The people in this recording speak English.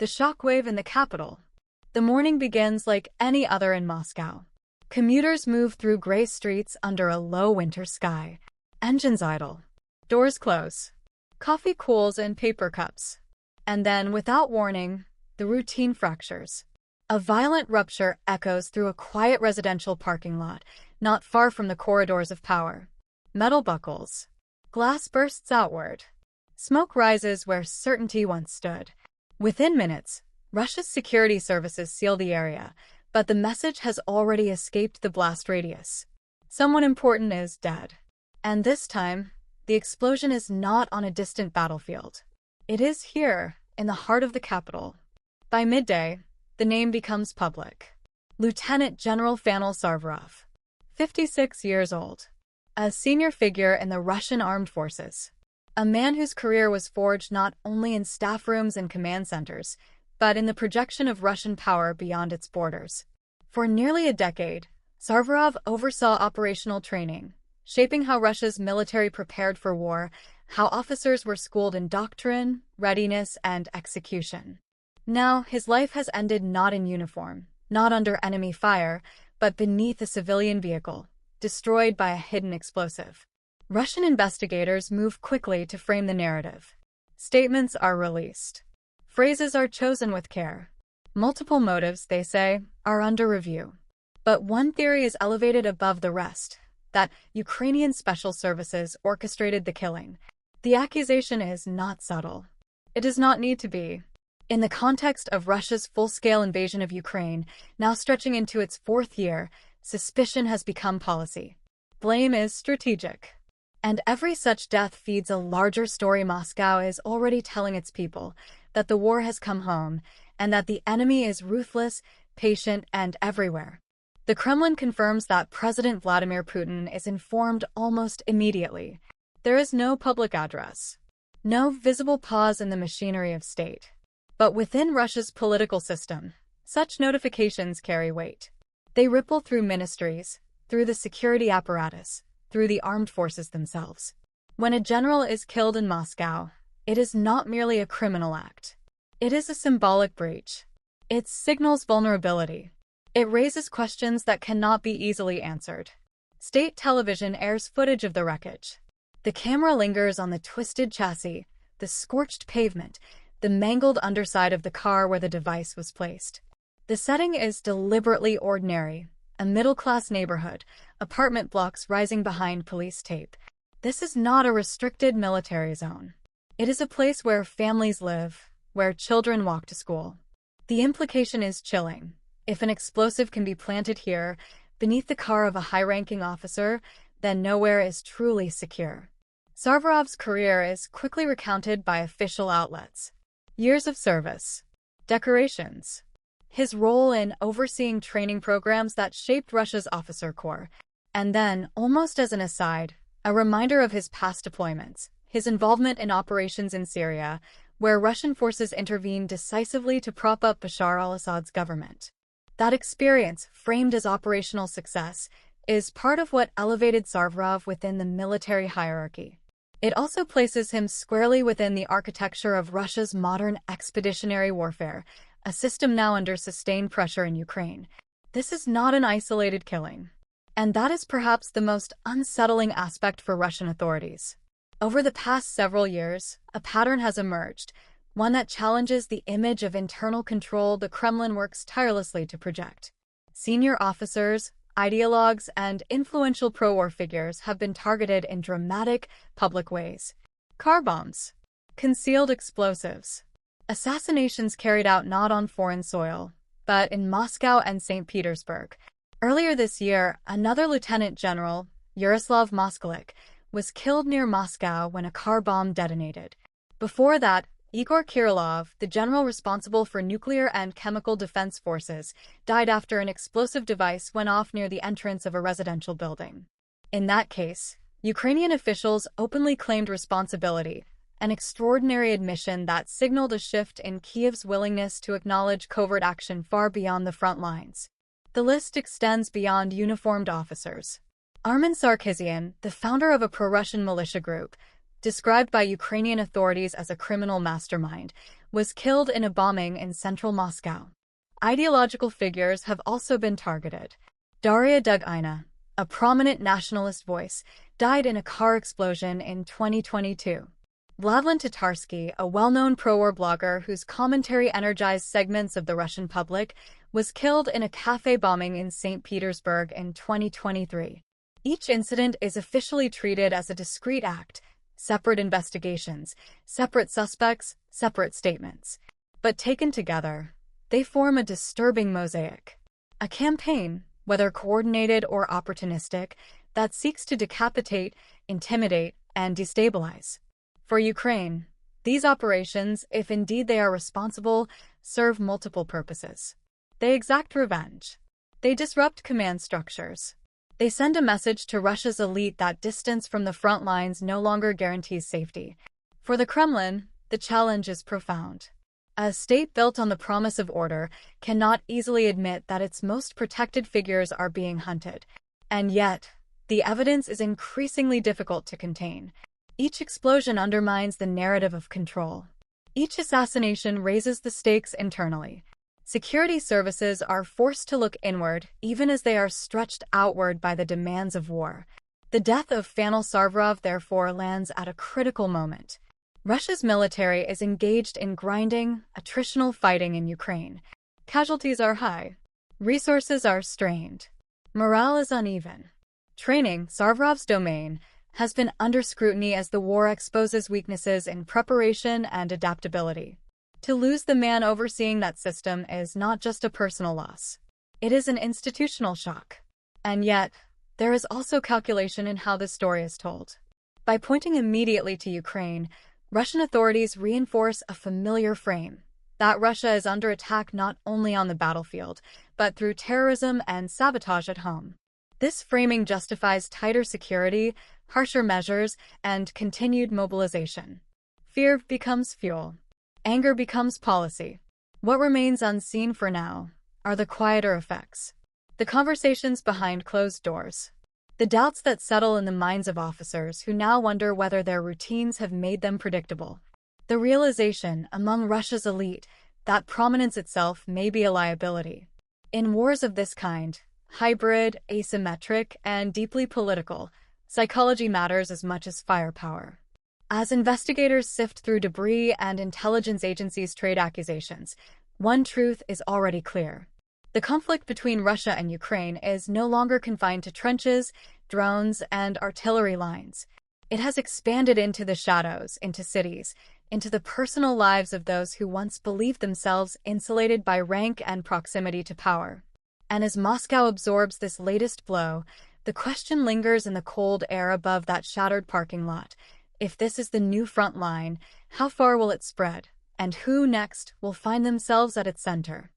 The shockwave in the capital. The morning begins like any other in Moscow. Commuters move through gray streets under a low winter sky. Engines idle. Doors close. Coffee cools in paper cups. And then, without warning, the routine fractures. A violent rupture echoes through a quiet residential parking lot, not far from the corridors of power. Metal buckles. Glass bursts outward. Smoke rises where certainty once stood. Within minutes, Russia's security services seal the area, but the message has already escaped the blast radius. Someone important is dead. And this time, the explosion is not on a distant battlefield. It is here, in the heart of the capital. By midday, the name becomes public. Lieutenant General Fanil Sarvarov, 56 years old. A senior figure in the Russian armed forces. A man whose career was forged not only in staff rooms and command centers, but in the projection of Russian power beyond its borders. For nearly a decade, Sarvarov oversaw operational training, shaping how Russia's military prepared for war, how officers were schooled in doctrine, readiness, and execution. Now, his life has ended not in uniform, not under enemy fire, but beneath a civilian vehicle, destroyed by a hidden explosive. Russian investigators move quickly to frame the narrative. Statements are released. Phrases are chosen with care. Multiple motives, they say, are under review. But one theory is elevated above the rest, that Ukrainian special services orchestrated the killing. The accusation is not subtle. It does not need to be. In the context of Russia's full-scale invasion of Ukraine, now stretching into its fourth year, suspicion has become policy. Blame is strategic. And every such death feeds a larger story. Moscow is already telling its people that the war has come home, and that the enemy is ruthless, patient, and everywhere. The Kremlin confirms that President Vladimir Putin is informed almost immediately. There is no public address, no visible pause in the machinery of state. But within Russia's political system, such notifications carry weight. They ripple through ministries, through the security apparatus, through the armed forces themselves. When a general is killed in Moscow, it is not merely a criminal act. It is a symbolic breach. It signals vulnerability. It raises questions that cannot be easily answered. State television airs footage of the wreckage. The camera lingers on the twisted chassis, the scorched pavement, the mangled underside of the car where the device was placed. The setting is deliberately ordinary. A middle-class neighborhood, apartment blocks rising behind police tape. This is not a restricted military zone. It is a place where families live, where children walk to school. The implication is chilling. If an explosive can be planted here, beneath the car of a high-ranking officer, then nowhere is truly secure. Sarvarov's career is quickly recounted by official outlets. Years of service. Decorations. His role in overseeing training programs that shaped Russia's officer corps. And then, almost as an aside, a reminder of his past deployments, his involvement in operations in Syria, where Russian forces intervened decisively to prop up Bashar al-Assad's government. That experience, framed as operational success, is part of what elevated Sarvarov within the military hierarchy. It also places him squarely within the architecture of Russia's modern expeditionary warfare, a system now under sustained pressure in Ukraine. This is not an isolated killing. And that is perhaps the most unsettling aspect for Russian authorities. Over the past several years, a pattern has emerged, one that challenges the image of internal control the Kremlin works tirelessly to project. Senior officers, ideologues, and influential pro-war figures have been targeted in dramatic, public ways. Car bombs. Concealed explosives. Assassinations carried out not on foreign soil, but in Moscow and St. Petersburg. Earlier this year, another lieutenant general, Yaroslav Moskalik, was killed near Moscow when a car bomb detonated. Before that, Igor Kirillov, the general responsible for nuclear and chemical defense forces, died after an explosive device went off near the entrance of a residential building. In that case, Ukrainian officials openly claimed responsibility, an extraordinary admission that signaled a shift in Kyiv's willingness to acknowledge covert action far beyond the front lines. The list extends beyond uniformed officers. Armen Sarkisian, the founder of a pro-Russian militia group, described by Ukrainian authorities as a criminal mastermind, was killed in a bombing in central Moscow. Ideological figures have also been targeted. Daria Dugina, a prominent nationalist voice, died in a car explosion in 2022. Vladlen Tatarsky, a well-known pro-war blogger whose commentary energized segments of the Russian public, was killed in a cafe bombing in St. Petersburg in 2023. Each incident is officially treated as a discrete act, separate investigations, separate suspects, separate statements. But taken together, they form a disturbing mosaic. A campaign, whether coordinated or opportunistic, that seeks to decapitate, intimidate, and destabilize. For Ukraine, these operations, if indeed they are responsible, serve multiple purposes. They exact revenge. They disrupt command structures. They send a message to Russia's elite that distance from the front lines no longer guarantees safety. For the Kremlin, the challenge is profound. A state built on the promise of order cannot easily admit that its most protected figures are being hunted. And yet, the evidence is increasingly difficult to contain. Each explosion undermines the narrative of control. Each assassination raises the stakes internally. Security services are forced to look inward, even as they are stretched outward by the demands of war. The death of Fanil Sarvarov therefore lands at a critical moment. Russia's military is engaged in grinding, attritional fighting in Ukraine. Casualties are high. Resources are strained. Morale is uneven. Training, Sarvarov's domain, has been under scrutiny as the war exposes weaknesses in preparation and adaptability. To lose the man overseeing that system is not just a personal loss. It is an institutional shock. And yet, there is also calculation in how this story is told. By pointing immediately to Ukraine, Russian authorities reinforce a familiar frame, that Russia is under attack not only on the battlefield, but through terrorism and sabotage at home. This framing justifies tighter security, harsher measures, and continued mobilization. Fear becomes fuel. Anger becomes policy. What remains unseen for now are the quieter effects. The conversations behind closed doors. The doubts that settle in the minds of officers who now wonder whether their routines have made them predictable. The realization among Russia's elite that prominence itself may be a liability. In wars of this kind, hybrid, asymmetric, and deeply political, psychology matters as much as firepower. As investigators sift through debris and intelligence agencies trade accusations, one truth is already clear. The conflict between Russia and Ukraine is no longer confined to trenches, drones, and artillery lines. It has expanded into the shadows, into cities, into the personal lives of those who once believed themselves insulated by rank and proximity to power. And as Moscow absorbs this latest blow, the question lingers in the cold air above that shattered parking lot. If this is the new front line, how far will it spread? And who next will find themselves at its center?